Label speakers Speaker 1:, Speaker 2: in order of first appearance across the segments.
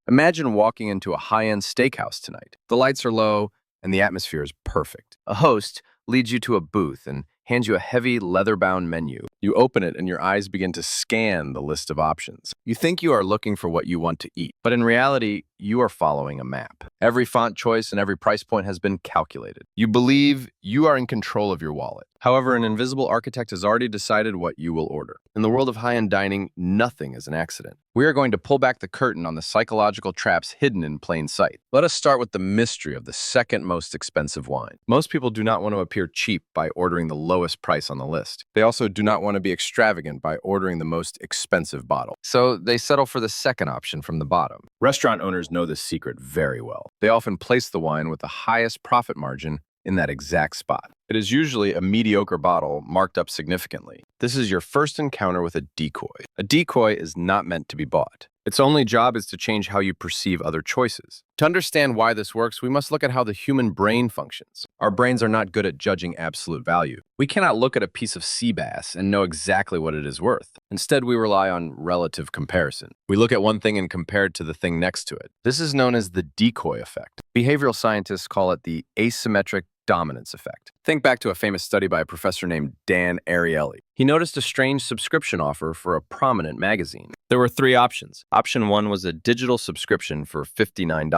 Speaker 1: Imagine walking into a high-end steakhouse tonight. The lights are low and the atmosphere is perfect. A host leads you to a booth and hands you a heavy leather-bound menu. You open it and your eyes begin to scan the list of options. You think you are looking for what you want to eat, but in reality, you are following a map. Every font choice and every price point has been calculated. You believe you are in control of your wallet. However, an invisible architect has already decided what you will order. In the world of high-end dining, nothing is an accident. We are going to pull back the curtain on the psychological traps hidden in plain sight. Let us start with the mystery of the second most expensive wine. Most people do not want to appear cheap by ordering the lowest price on the list. They also do not want to be extravagant by ordering the most expensive bottle. So they settle for the second option from the bottom. Restaurant owners know this secret very well. They often place the wine with the highest profit margin in that exact spot. It is usually a mediocre bottle marked up significantly. This is your first encounter with a decoy. A decoy is not meant to be bought. Its only job is to change how you perceive other choices. To understand why this works, we must look at how the human brain functions. Our brains are not good at judging absolute value. We cannot look at a piece of sea bass and know exactly what it is worth. Instead, we rely on relative comparison. We look at one thing and compare it to the thing next to it. This is known as the decoy effect. Behavioral scientists call it the asymmetric dominance effect. Think back to a famous study by a professor named Dan Ariely. He noticed a strange subscription offer for a prominent magazine. There were three options. Option 1 was a digital subscription for $59.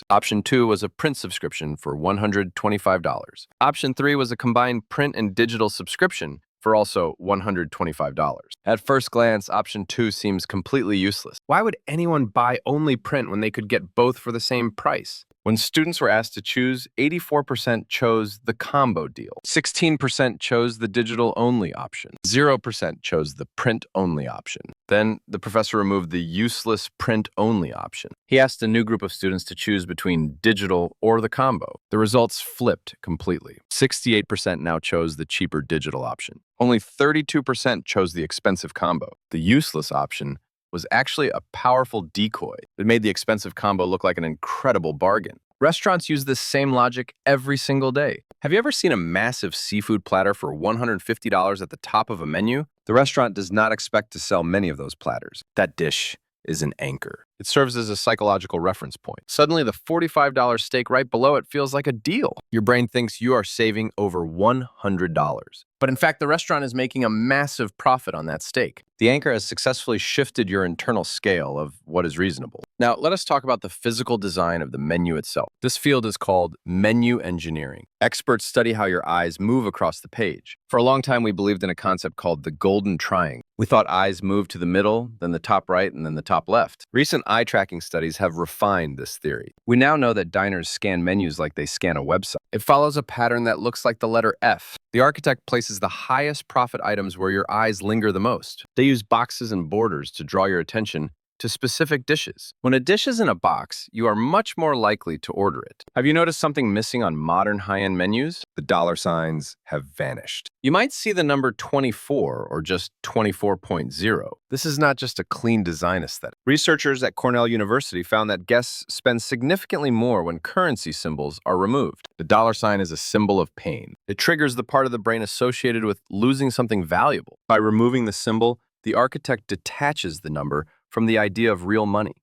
Speaker 1: Option 2 was a print subscription for $125. Option 3 was a combined print and digital subscription for also $125. At first glance, option 2 seems completely useless. Why would anyone buy only print when they could get both for the same price? When students were asked to choose, 84% chose the combo deal. 16% chose the digital-only option. 0% chose the print-only option. Then the professor removed the useless print-only option. He asked a new group of students to choose between digital or the combo. The results flipped completely. 68% now chose the cheaper digital option. Only 32% chose the expensive combo. The useless option was actually a powerful decoy that made the expensive combo look like an incredible bargain. Restaurants use this same logic every single day. Have you ever seen a massive seafood platter for $150 at the top of a menu? The restaurant does not expect to sell many of those platters. That dish is an anchor. It serves as a psychological reference point. Suddenly, the $45 steak right below it feels like a deal. Your brain thinks you are saving over $100. But in fact, the restaurant is making a massive profit on that steak. The anchor has successfully shifted your internal scale of what is reasonable. Now, let us talk about the physical design of the menu itself. This field is called menu engineering. Experts study how your eyes move across the page. For a long time, we believed in a concept called the golden triangle. We thought eyes moved to the middle, then the top right, and then the top left. Recent eye tracking studies have refined this theory. We now know that diners scan menus like they scan a website. It follows a pattern that looks like the letter F. The architect places the highest profit items where your eyes linger the most. They use boxes and borders to draw your attention to specific dishes. When a dish is in a box, you are much more likely to order it. Have you noticed something missing on modern high-end menus? The dollar signs have vanished. You might see the number 24 or just 24.0. This is not just a clean design aesthetic. Researchers at Cornell University found that guests spend significantly more when currency symbols are removed. The dollar sign is a symbol of pain. It triggers the part of the brain associated with losing something valuable. By removing the symbol, the architect detaches the number from the idea of real money.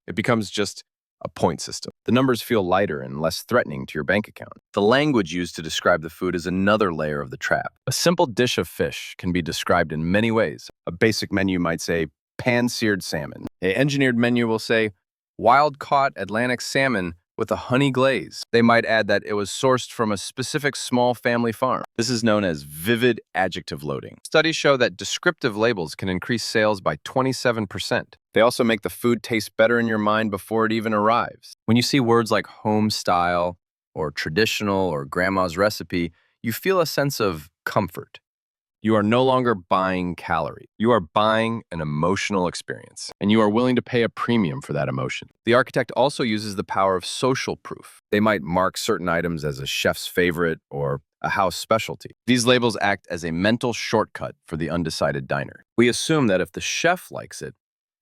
Speaker 1: It becomes just a point system. The numbers feel lighter and less threatening to your bank account. The language used to describe the food is another layer of the trap. A simple dish of fish can be described in many ways. A basic menu might say pan-seared salmon. An engineered menu will say wild-caught Atlantic salmon with a honey glaze. They might add that it was sourced from a specific small family farm. This is known as vivid adjective loading. Studies show that descriptive labels can increase sales by 27%. They also make the food taste better in your mind before it even arrives. When you see words like home style or traditional or grandma's recipe, you feel a sense of comfort. You are no longer buying calories. You are buying an emotional experience, and you are willing to pay a premium for that emotion. The architect also uses the power of social proof. They might mark certain items as a chef's favorite or a house specialty. These labels act as a mental shortcut for the undecided diner. We assume that if the chef likes it,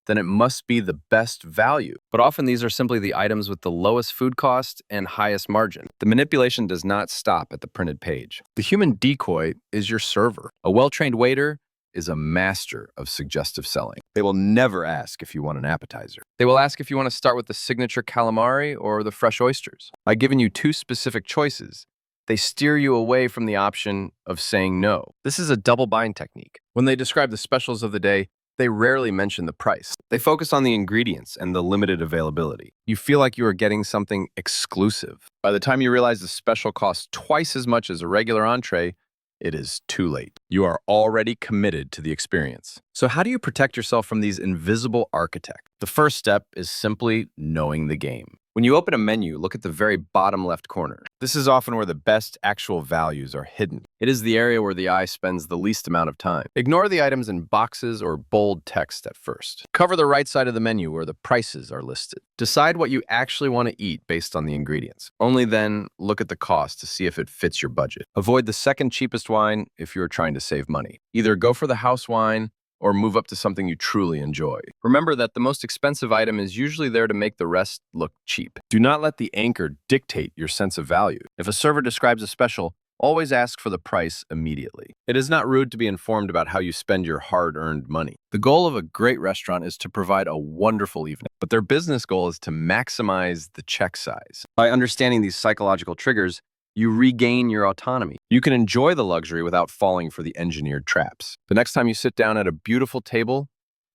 Speaker 1: then it must be the best value. But often these are simply the items with the lowest food cost and highest margin. The manipulation does not stop at the printed page. The human decoy is your server. A well-trained waiter is a master of suggestive selling. They will never ask if you want an appetizer. They will ask if you want to start with the signature calamari or the fresh oysters. By giving you two specific choices, they steer you away from the option of saying no. This is a double bind technique. When they describe the specials of the day, they rarely mention the price. They focus on the ingredients and the limited availability. You feel like you are getting something exclusive. By the time you realize the special costs twice as much as a regular entree, it is too late. You are already committed to the experience. So how do you protect yourself from these invisible architects? The first step is simply knowing the game. When you open a menu, look at the very bottom left corner. This is often where the best actual values are hidden. It is the area where the eye spends the least amount of time. Ignore the items in boxes or bold text at first. Cover the right side of the menu where the prices are listed. Decide what you actually want to eat based on the ingredients. Only then look at the cost to see if it fits your budget. Avoid the second cheapest wine if you're trying to save money. Either go for the house wine or move up to something you truly enjoy. Remember that the most expensive item is usually there to make the rest look cheap. Do not let the anchor dictate your sense of value. If a server describes a special, always ask for the price immediately. It is not rude to be informed about how you spend your hard-earned money. The goal of a great restaurant is to provide a wonderful evening, but their business goal is to maximize the check size. By understanding these psychological triggers, you regain your autonomy. You can enjoy the luxury without falling for the engineered traps. The next time you sit down at a beautiful table,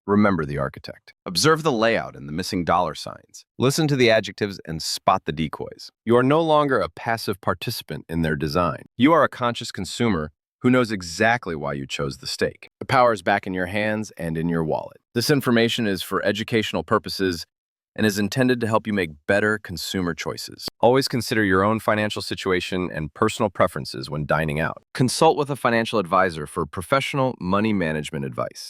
Speaker 1: remember the architect. Observe the layout and the missing dollar signs. Listen to the adjectives and spot the decoys. You are no longer a passive participant in their design. You are a conscious consumer who knows exactly why you chose the steak. The power is back in your hands and in your wallet. This information is for educational purposes and is intended to help you make better consumer choices. Always consider your own financial situation and personal preferences when dining out. Consult with a financial advisor for professional money management advice.